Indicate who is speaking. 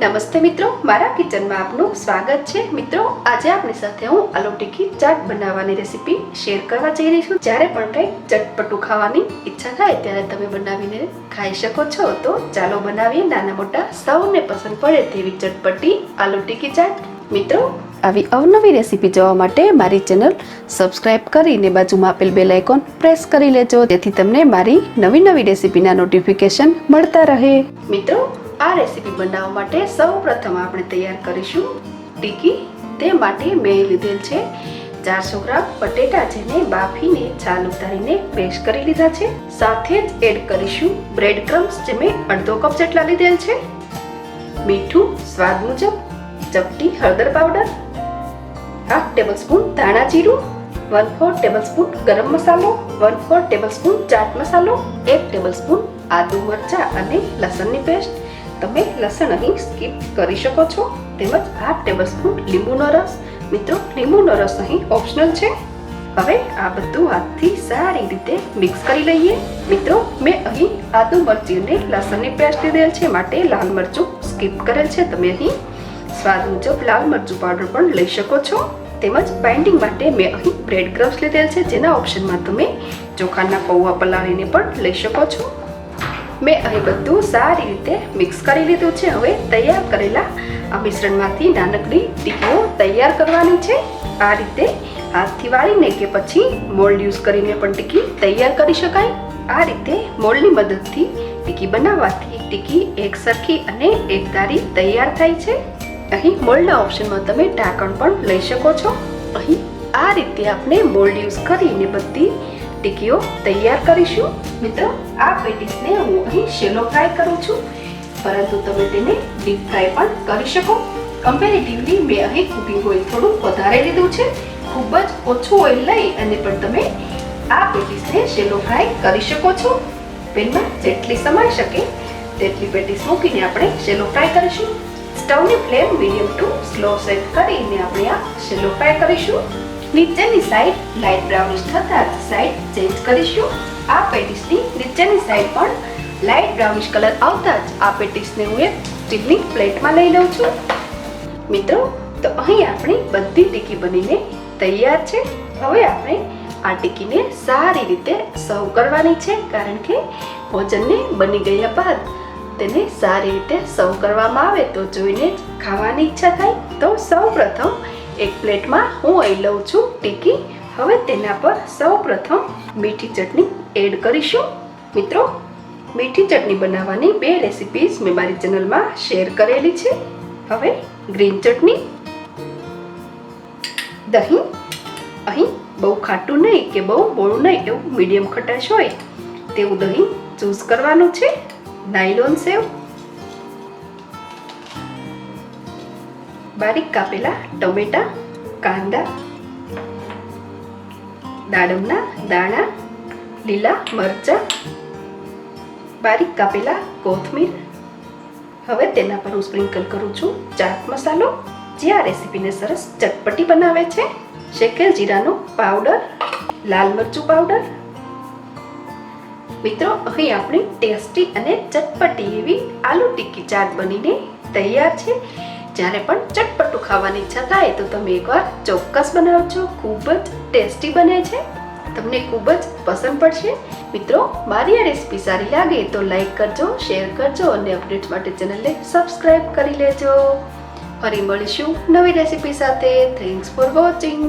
Speaker 1: નમસ્તે મિત્રો, મારા કિચનમાં આપનું સ્વાગત છે। મિત્રો, આજે આપણી સાથે હું આલુ ટિક્કી ચાટ બનાવવાની રેસીપી શેર કરવા જઈ રહી છું। જ્યારે પણ કંઈક ચટપટું ખાવાની ઈચ્છા થાય ત્યારે તમે બનાવીને ખાઈ શકો છો। તો ચાલો બનાવીએ નાના મોટા સૌને પસંદ પડે તેવી ચટપટી આલુ ટિક્કી ચાટ। મિત્રો, આવી અવનવી રેસીપી જોવા માટે મારી ચેનલ સબસ્ક્રાઇબ કરીને બાજુમાં આપેલ બેલ આઇકોન પ્રેસ કરી લેજો, જેથી તમને મારી નવી રેસીપીના નોટિફિકેશન મળતા રહે। મિત્રો, આ રેસીપી બનાવવા માટે સૌપ્રથમ આપણે તૈયાર કરીશું ટિક્કી। તે માટે મેં લીધેલ છે 400 ગ્રામ બટેટા, જેને બાફીને છાલ ઉતારીને પેસ્ટ કરી લીધા છે। સાથે જ એડ કરીશું બ્રેડ ક્રમ્સ, જે મેં અડધો કપ જેટલા લીધેલ છે, મીઠું સ્વાદ મુજબ, ચપટી હળદર પાવડર, 1/2 ટેબલસ્પૂન ધાણા જીરું, 1/4 ટેબલસ્પૂન ગરમ મસાલો, 1/4 ટેબલસ્પૂન ચાટ મસાલો, 1 ટેબલસ્પૂન આદુ મરચા અને લસણની પેસ્ટ। તમે લસણ અહીં સ્કીપ કરી શકો છો। તેમજ 1/2 ટેબલસ્પૂન લીંબુનો રસ। મિત્રો, લીંબુનો રસ અહીં ઓપ્શનલ છે। હવે આ બધું હાથથી સારી રીતે મિક્સ કરી લઈએ। મિત્રો, મેં અહીં આદુ મરચી અને લસણની પેસ્ટ લીધેલ છે, માટે લાલ મરચું સ્કીપ કરેલ છે। તમે અહીં સ્વાદ મુજબ લાલ મરચું પાવડર પણ લઈ શકો છો। તેમજ બાઇન્ડિંગ માટે મેં અહીં બ્રેડ ક્રમ્સ લીધેલ છે, જેના ઓપ્શનમાં તમે ચોખાના પૌવા પલાળીને પણ લઈ શકો છો। મેં અહીં બધું સારી રીતે મિક્સ કરી લીધું છે। હવે તૈયાર કરેલા આ મિશ્રણમાંથી નાનકડી ટીકીઓ તૈયાર કરવાની છે। આ રીતે હાથથી વાળીને કે પછી મોલ્ડ યુઝ કરીને પણ ટીકી તૈયાર કરી શકાય। આ રીતે મોલ્ડની મદદથી ટીકી બનાવવાથી ટીકી એક સરખી અને એકધારી તૈયાર થાય છે। અહીં મોલ્ડના ઓપ્શનમાં તમે ઢાંકણ પણ લઈ શકો છો। અહીં આ રીતે આપણે મોલ્ડ યુઝ કરીને બધી ટીકીઓ તૈયાર કરીશું। મિત્રો, આ પેટીસને હું અહીં શેલો ફ્રાય કરું છું, પરંતુ તમે તેને ડીપ ફ્રાય પણ કરી શકો। કમ્પેરેટિવલી મેં અહીં કુકિંગ ઓઇલ થોડું વધારે લીધું છે। ખૂબ જ ઓછું ઓઇલ લઈ અને પણ તમે આ પેટીસને શેલો ફ્રાય કરી શકો છો। પેનમાં જેટલી સમાઈ શકે તેટલી પેટીસ મૂકીને આપણે શેલો ફ્રાય કરીશું। સ્ટવની flame medium to slow set કરીને આપણે આ શેલો ફ્રાય કરીશું। નીચેની સાઈડ લાઇટ બ્રાઉનિશ થતાં જ સાઈડ ચેન્જ કરીશું। આ પેટીસની નીચેની સાઈડ પણ લાઇટ બ્રાઉનિશ કલર આવતા જ આ પેટીસને હું એક સ્ટીલની પ્લેટમાં લઈ લઉં છું। મિત્રો, તો અહીં આપણી બધી ટીકી બનીને તૈયાર છે। હવે આપણે આ ટીકીને સારી રીતે સર્વ કરવાની છે, કારણ કે ભોજનને બની ગયા બાદ તેને સારી રીતે સર્વ કરવામાં આવે તો જોઈને જ ખાવાની ઈચ્છા થાય। તો સૌપ્રથમ એક પ્લેટમાં હું અહીં લઉં છું ટીકી। હવે તેના પર સૌપ્રથમ મીઠી ચટણી એડ કરીશું। મિત્રો, મીઠી ચટણી બનાવવાની 2 રેસિપીઝ મેં મારી ચેનલમાં શેર કરેલી છે। હવે ગ્રીન ચટણી, દહીં, અહીં બહુ ખાટું નહીં કે બહુ મોળું નહીં, એવું મીડિયમ ખટાશ હોય તેવું દહીં ચૂઝ કરવાનું છે। નાયલોન સેવ, બારીક કાપેલા ટમેટા, કાંદા, દાડમના દાણા, લીલા મરચા, બારીક કાપેલા કોથમીર। હવે તેના પર હું સ્પ્રિંકલ કરું છું ચાટ મસાલો, જે આ રેસીપીને સરસ ચટપટી બનાવે છે। શેકેલ જીરાનો પાવડર, લાલ મરચું પાવડર। મિત્રો, અહીં આપણી ટેસ્ટી અને ચટપટી એવી આલુ ટિક્કી ચાટ બનીને તૈયાર છે। જ્યારે પણ ચટપટું ખાવાની ઈચ્છા થાય તો તમે એકવાર ચોક્કસ બનાવજો। ખૂબ જ ટેસ્ટી બને છે, તમને ખૂબ જ પસંદ પડશે। મિત્રો, મારી આ રેસીપી સારી લાગે તો લાઈક કરજો, શેર કરજો અને અપડેટ્સ માટે ચેનલને સબસ્ક્રાઇબ કરી લેજો। ફરી મળીશું નવી રેસીપી સાથે। Thanks for watching.